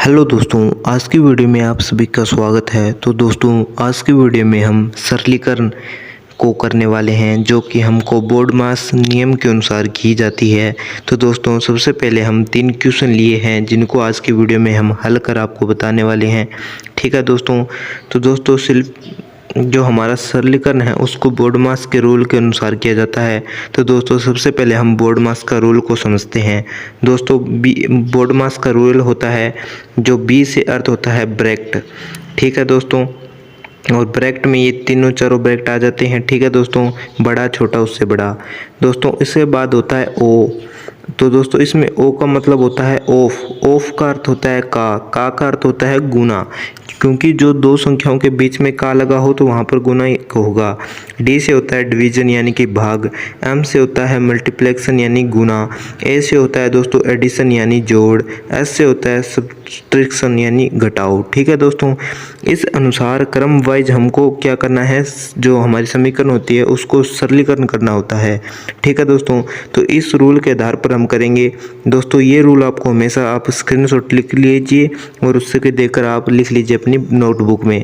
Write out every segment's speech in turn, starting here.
Hello दोस्तों, आज की वीडियो में आप सभी का स्वागत है। तो दोस्तों, आज की वीडियो में हम सरलीकरण को करने वाले हैं, जो कि हमको बोर्ड मास नियम के अनुसार की जाती है। तो दोस्तों, सबसे पहले हम 3 क्वेश्चन लिए हैं, जिनको आज की वीडियो में हम हल कर आपको बताने वाले हैं। ठीक है दोस्तों। तो दोस्तों, सिर्फ जो हमारा सरलीकरण है उसको बोर्ड मास के रूल के अनुसार किया जाता है। तो दोस्तों, सबसे पहले हम बोर्ड मास का रूल को समझते हैं। दोस्तों, बोर्ड मास का रूल होता है जो बी से अर्थ होता है ब्रैकेट। ठीक है दोस्तों, और ब्रैकेट में ये तीनों चारों ब्रैकेट आ जाते हैं। ठीक है दोस्तों, बड़ा छोटा उससे बड़ा। दोस्तों, इसके बाद होता है ओ। तो दोस्तों, इसमें ओ का मतलब होता है ऑफ। ऑफ का अर्थ होता है का अर्थ होता है गुना, क्योंकि जो दो संख्याओं के बीच में का लगा हो तो वहाँ पर गुना होगा। डी से होता है डिवीजन यानी कि भाग। एम से होता है मल्टीप्लेक्शन यानी गुना। ए से होता है दोस्तों एडिशन यानी जोड़। एस से होता है सब्ट्रैक्शन यानी घटाव। ठीक है दोस्तों, इस अनुसार क्रम वाइज हमको क्या करना है, जो हमारी समीकरण होती है उसको सरलीकरण करना होता है। ठीक है दोस्तों, तो इस रूल के आधार पर हम करेंगे। दोस्तों, ये रूल आपको हमेशा आप स्क्रीनशॉट लिख लीजिए और उससे देकर आप लिख लीजिए अपनी नोटबुक में।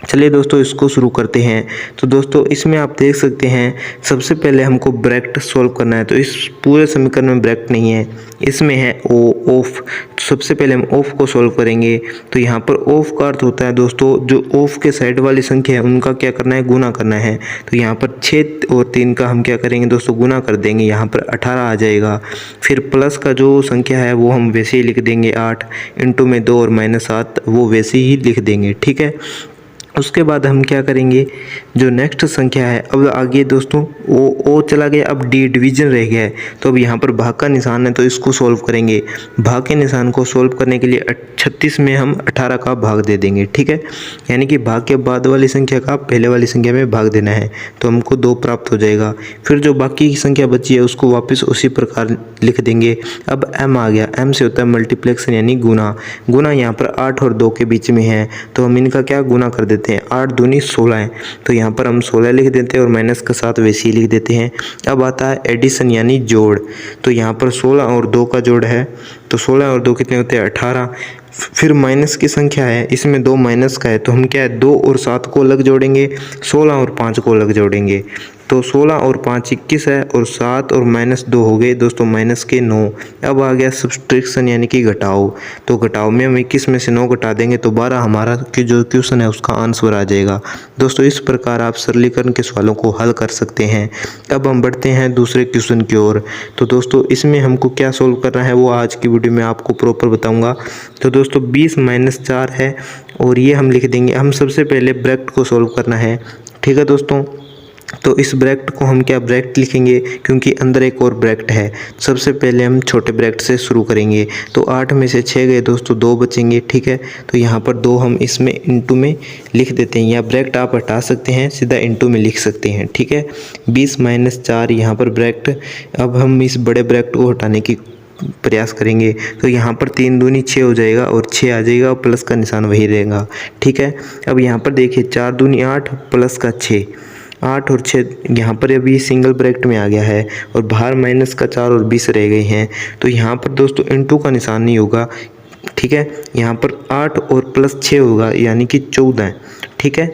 चलिए दोस्तों, इसको शुरू करते हैं। तो दोस्तों, इसमें आप देख सकते हैं सबसे पहले हमको ब्रैकेट सॉल्व करना है। तो इस पूरे समीकरण में ब्रैकेट नहीं है, इसमें है ओ ऑफ। तो सबसे पहले हम ऑफ को सॉल्व करेंगे। तो यहाँ पर ऑफ का अर्थ होता है दोस्तों, जो ऑफ के साइड वाली संख्या है उनका क्या करना है, गुना करना है। तो यहाँ पर 6 और 3 का हम क्या करेंगे दोस्तों, गुना कर देंगे। यहाँ पर 18 आ जाएगा। फिर प्लस का जो संख्या है वो हम वैसे ही लिख देंगे 8 इंटू में 2 और -7 वो वैसे ही लिख देंगे। ठीक है, उसके बाद हम क्या करेंगे, जो नेक्स्ट संख्या है, अब आगे दोस्तों ओ चला गया, अब डी डिवीजन रह गया है। तो अब यहाँ पर भाग का निशान है, तो इसको सॉल्व करेंगे। भाग के निशान को सॉल्व करने के लिए 36 में हम 18 का भाग दे देंगे। ठीक है, यानी कि भाग के बाद वाली संख्या का पहले वाली संख्या में भाग देना है, तो हमको 2 प्राप्त हो जाएगा। फिर जो बाकी की संख्या बची है उसको वापस उसी प्रकार लिख देंगे। अब एम आ गया, एम से होता है मल्टीप्लेक्शन यानी गुना। गुना यहाँ पर 8 और 2 के बीच में है, तो हम इनका क्या गुना कर देते हैं। 8 दूनी 16 है, तो यहाँ पर हम 16 लिख देते हैं और माइनस का 7 वैसे ही लिख देते हैं। अब आता है एडिशन यानी जोड़। तो यहाँ पर 16 और 2 का जोड़ है, तो 16 और 2 कितने होते हैं, 18। फिर माइनस की संख्या है, इसमें 2 माइनस का है, तो हम क्या है 2 और 7 को अलग जोड़ेंगे, 16 और 5 को अलग जोड़ेंगे। तो 16 और 5 21 है, और 7 और -2 हो गए दोस्तों माइनस के 9। अब आ गया सब्ट्रैक्शन यानी कि घटाव। तो घटाव में हम 21 में से 9 घटा देंगे तो 12 हमारा जो क्वेश्चन है उसका आंसर आ जाएगा। दोस्तों, इस प्रकार आप सरलीकरण के सवालों को हल कर सकते हैं। अब हम बढ़ते हैं दूसरे क्वेश्चन की ओर। तो दोस्तों, इसमें हमको क्या सोल्व करना है वो आज की वीडियो में आपको प्रॉपर बताऊँगा। तो दोस्तों, 20 - 4 है, और ये हम लिख देंगे। हम सबसे पहले ब्रैकेट को सोल्व करना है। ठीक है दोस्तों, तो इस ब्रैकेट को हम क्या ब्रैकेट लिखेंगे, क्योंकि अंदर एक और ब्रैकेट है। सबसे पहले हम छोटे ब्रैकेट से शुरू करेंगे। तो 8 में से 6 गए दोस्तों, 2 बचेंगे। ठीक है, तो यहाँ पर 2 हम इसमें इंटू में लिख देते हैं, या ब्रैकेट आप हटा सकते हैं, सीधा इंटू में लिख सकते हैं। ठीक है, 20 - 4 यहाँ पर ब्रैकेट। अब हम इस बड़े ब्रैकेट को हटाने की प्रयास करेंगे। तो यहाँ पर 3 दूनी 6 हो जाएगा, और 6 आ जाएगा, और प्लस का निशान वही रहेगा। ठीक है, अब यहाँ पर देखिए 4 दूनी 8 प्लस का 6, 8 और 6 यहाँ पर अभी सिंगल ब्रैकेट में आ गया है, और बाहर माइनस का 4 और 20 रह गए हैं। तो यहाँ पर दोस्तों इंटू का निशान नहीं होगा। ठीक है, यहाँ पर 8 और प्लस 6 होगा, यानी कि 14। ठीक है,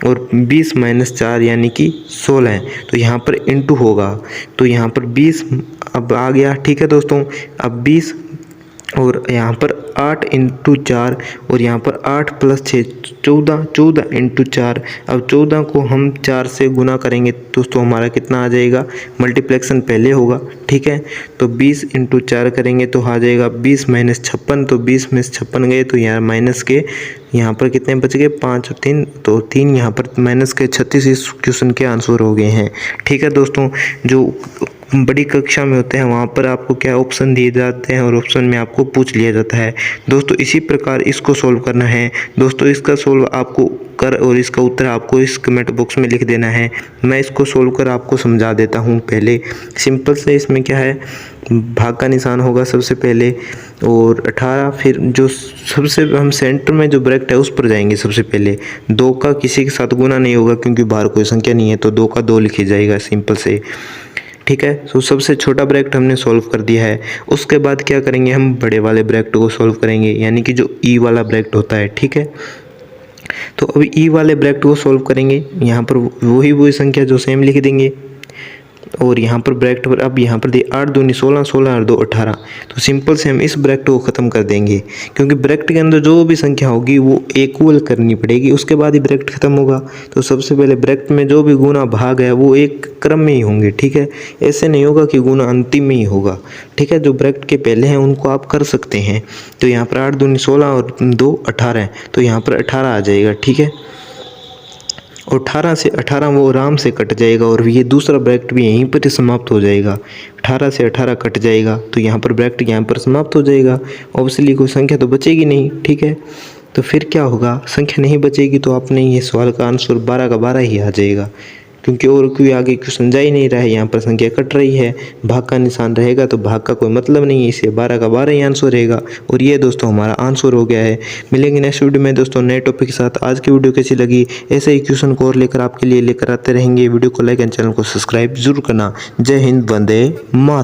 और 20 - 4 यानी कि 16 है, तो यहाँ पर इंटू होगा। तो यहाँ पर 20 अब आ गया। ठीक है दोस्तों, अब 20 और यहाँ पर 8 इंटू 4, और यहाँ पर 8 प्लस 6 14, 14 इंटू 4। अब 14 को हम 4 से गुना करेंगे दोस्तों, हमारा कितना आ जाएगा, मल्टीप्लेक्शन पहले होगा। ठीक है, तो 20 इंटू 4 करेंगे तो आ जाएगा 20 - 56। तो 20 में से 56 गए, तो यहाँ माइनस के यहाँ पर कितने बच गए, 5 और 3, तो 3 यहाँ पर माइनस के 36 इस क्वेश्चन के आंसर हो गए हैं। ठीक है दोस्तों, जो बड़ी कक्षा में होते हैं वहाँ पर आपको क्या ऑप्शन दिए जाते हैं, और ऑप्शन में आपको पूछ लिया जाता है। दोस्तों, इसी प्रकार इसको सॉल्व करना है। दोस्तों, इसका सॉल्व आपको कर और इसका उत्तर आपको इस कमेंट बॉक्स में लिख देना है। मैं इसको सॉल्व कर आपको समझा देता हूँ। पहले सिंपल से इसमें क्या है, भाग का निशान होगा सबसे पहले, और 18। फिर जो सबसे हम सेंटर में जो ब्रैकेट है उस पर जाएंगे। सबसे पहले 2 का किसी के साथ गुना नहीं होगा, क्योंकि बाहर कोई संख्या नहीं है, तो 2 का 2 लिखी जाएगा सिंपल से। ठीक है। तो सबसे छोटा ब्रैकेट हमने सॉल्व कर दिया है। उसके बाद क्या करेंगे, हम बड़े वाले ब्रैकेट को सॉल्व करेंगे, यानी कि जो ई वाला ब्रैकेट होता है, ठीक है। तो अभी ई वाले ब्रैकेट को सॉल्व करेंगे, यहाँ पर वही संख्या जो सेम लिख देंगे और यहाँ पर ब्रैकेट पर अब यहाँ पर दिए 8 दूनी 16, 16 और 2 18। तो सिंपल से हम इस ब्रैकेट को ख़त्म कर देंगे, क्योंकि ब्रैकेट के अंदर जो भी संख्या होगी वो इक्वल करनी पड़ेगी, उसके बाद ही ब्रैकेट ख़त्म होगा। तो सबसे पहले ब्रैकेट में जो भी गुना भाग है वो एक क्रम में ही होंगे, ठीक है। ऐसे नहीं होगा कि गुना अंतिम में ही होगा, ठीक है। जो ब्रैकेट के पहले हैं उनको आप कर सकते हैं। तो यहाँ पर 8 दूनी 16 और 2 18, तो यहाँ पर 18 आ जाएगा, ठीक है। और 18 से 18 वो आराम से कट जाएगा और ये दूसरा ब्रैकेट भी यहीं पर ही समाप्त हो जाएगा। 18 से 18 कट जाएगा तो यहाँ पर ब्रैकेट यहाँ पर समाप्त हो जाएगा। ऑब्वियसली कोई संख्या तो बचेगी नहीं, ठीक है। तो फिर क्या होगा, संख्या नहीं बचेगी तो आपने ये सवाल का आंसर 12 का 12 ही आ जाएगा, क्योंकि और कोई आगे कुछ समझा ही नहीं रहा है। यहाँ पर संख्या कट रही है, भाग का निशान रहेगा तो भाग का कोई मतलब नहीं है, इसे 12 का 12 ही आंसर रहेगा। और ये दोस्तों हमारा आंसर हो गया है। मिलेंगे नेक्स्ट वीडियो में दोस्तों नए टॉपिक के साथ। आज की वीडियो कैसी लगी, ऐसे ही क्वेश्चन को और लेकर आपके लिए लेकर आते रहेंगे। वीडियो को लाइक एंड चैनल को सब्सक्राइब जरूर करना। जय हिंद, वंदे मातरम।